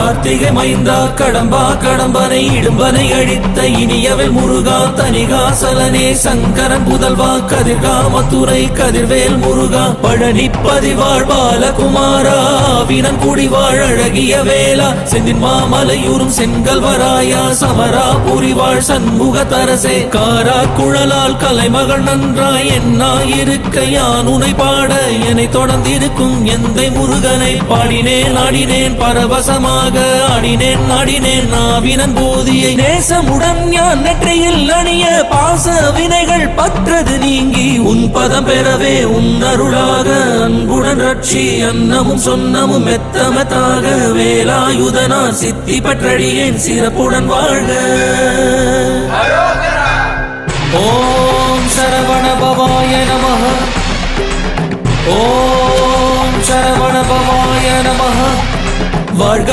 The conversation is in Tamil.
கார்த்திகை மைந்தா கடம்பா கடம்பனை இடும்பனை அழித்த இனியவள் முருகா தனிகாசலனே சங்கரன் புதல்வா கதிர்கா மத்துரை கதிர்வேல் முருகா பழனி பதிவாழ் பாலகுமாரா வினன் குடிவாழ் அழகிய வேளா செந்தின் மாமலையூரும் செங்கல்வராயா சமரா புரிவாழ் சண்முக தரசே காரா குழலால் கலைமகள் நன்றாய் என்னாயிருக்க யான் உனை பாட என்னை தொடர்ந்திருக்கும் எந்தை முருகனை பாடினேன் ஆடினேன் பரவசமாக ஆடினேன் நாடினேன் நாவினன் போதியை நேசமுடன் ஞான் நெற்றியில் அணிய பாச வினைகள் பற்றது நீங்கி உன் பதம் பெறவே உன் அருளாக அன்புடன் ரட்சி அன்னமும் சொன்னமும் மெத்தமத்தாக வேலாயுதனார் சித்தி பற்றடியேன் சிறப்புடன் வாழ்க. ஓம் சரவண பவாய நமஹ. ஓம் சரவண பவாய நமஹ. வாழ்க